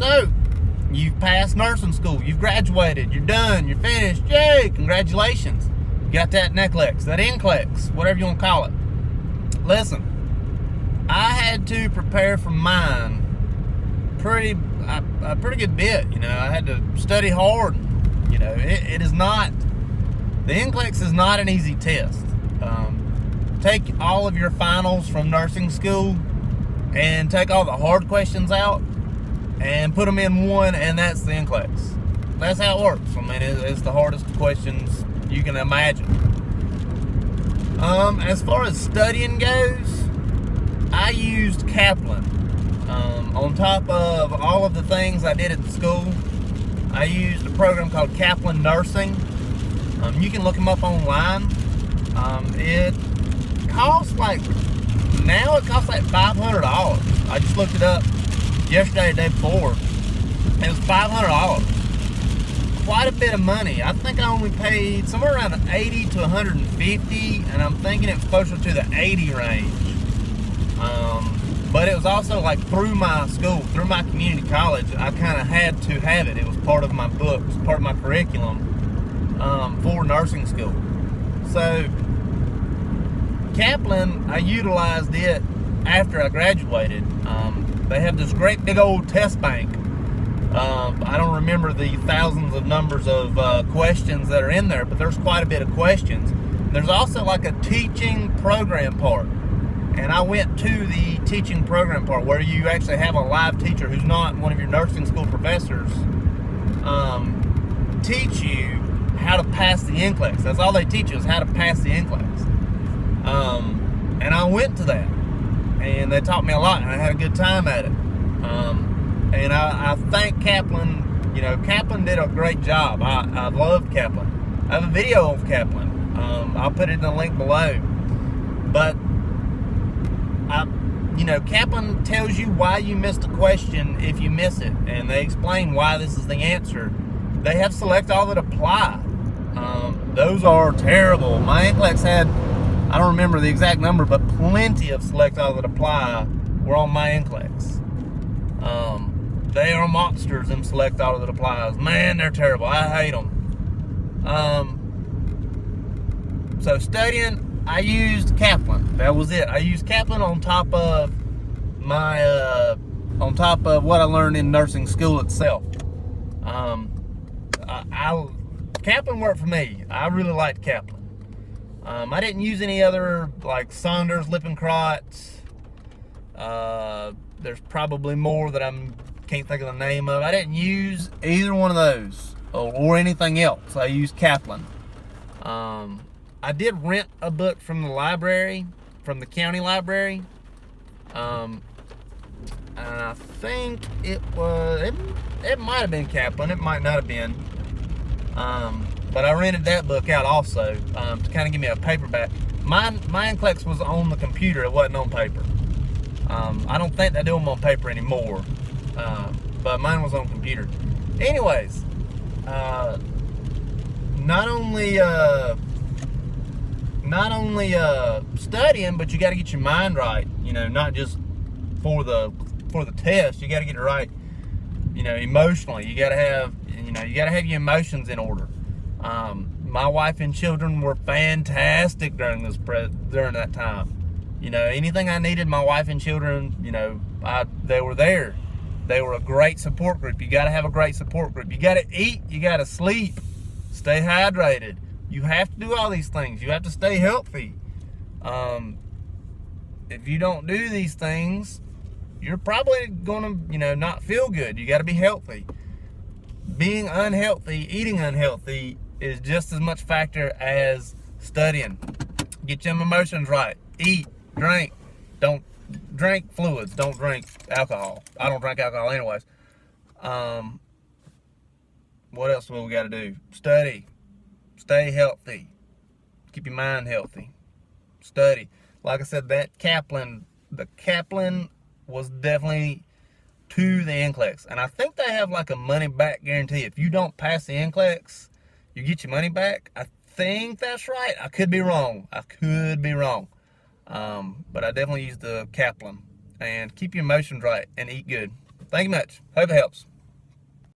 So, you've passed nursing school, you've graduated, you're done, you're finished, yay, congratulations. You got that NCLEX, that NCLEX, whatever you want to call it. Listen, I had to prepare for mine a pretty good bit. I had to study hard. It is not, the NCLEX is not an easy test. Take all of your finals from nursing school and take all the hard questions out and put them in one, and that's the NCLEX. That's how it works. I mean, it's the hardest questions you can imagine. As far as studying goes, I used Kaplan. On top of all of the things I did at school, I used a program called Kaplan Nursing. You can look them up online. It costs now it costs like $500. I just looked it up yesterday, the day before. It was $500. Quite a bit of money. I think I only paid somewhere around $80 to $150, and I'm thinking it's closer to the $80 range. But it was also through my school, through my community college, I kind of had to have it. It was part of my books, part of my curriculum for nursing school. So Kaplan, I utilized it after I graduated. They have this great big old test bank. I don't remember the thousands of numbers of questions that are in there, but there's quite a bit of questions. There's also a teaching program part. And I went to the teaching program part where you actually have a live teacher who's not one of your nursing school professors teach you how to pass the NCLEX. That's all they teach you, is how to pass the NCLEX. And I went to that, and they taught me a lot, and I had a good time at it. And I thank Kaplan. Kaplan did a great job. I love Kaplan. I have a video of Kaplan. I'll put it in the link below. But Kaplan tells you why you missed a question if you miss it, and they explain why this is the answer. They have select all that apply. Those are terrible. My NCLEX had, I don't remember the exact number, but plenty of select all that apply were on my NCLEX. They are monsters, them select all that applies. Man, they're terrible. I hate them. So studying, I used Kaplan. That was it. I used Kaplan on top of my, what I learned in nursing school itself. Kaplan worked for me. I really liked Kaplan. I didn't use any other Saunders, Lippincott. There's probably more that can't think of the name of. I didn't use either one of those or anything else. I used Kaplan. I did rent a book from the library, from the county library. And I think it might have been Kaplan. It might not have been. But I rented that book out also to kind of give me a paperback. My NCLEX was on the computer. It wasn't on paper. I don't think they do them on paper anymore. But mine was on computer. Anyways, not only studying, but you got to get your mind right. Not just for the test. You got to get it right. Emotionally, you got to have your emotions in order. My wife and children were fantastic during that time. Anything I needed, my wife and children, they were there. They were a great support group. You got to have a great support group. You got to eat. You got to sleep. Stay hydrated. You have to do all these things. You have to stay healthy. If you don't do these things, you're probably going to, not feel good. You got to be healthy. Being unhealthy, eating unhealthy is just as much factor as studying. Get your emotions right. Eat, drink. Don't drink fluids. Don't drink alcohol. I don't drink alcohol anyways. What else do we got to do? Study. Stay healthy. Keep your mind healthy. Study. Like I said, the Kaplan was definitely to the NCLEX. And I think they have a money back guarantee. If you don't pass the NCLEX, you get your money back. I think that's right. I could be wrong. But I definitely use the Kaplan. And keep your emotions right and eat good. Thank you much. Hope it helps.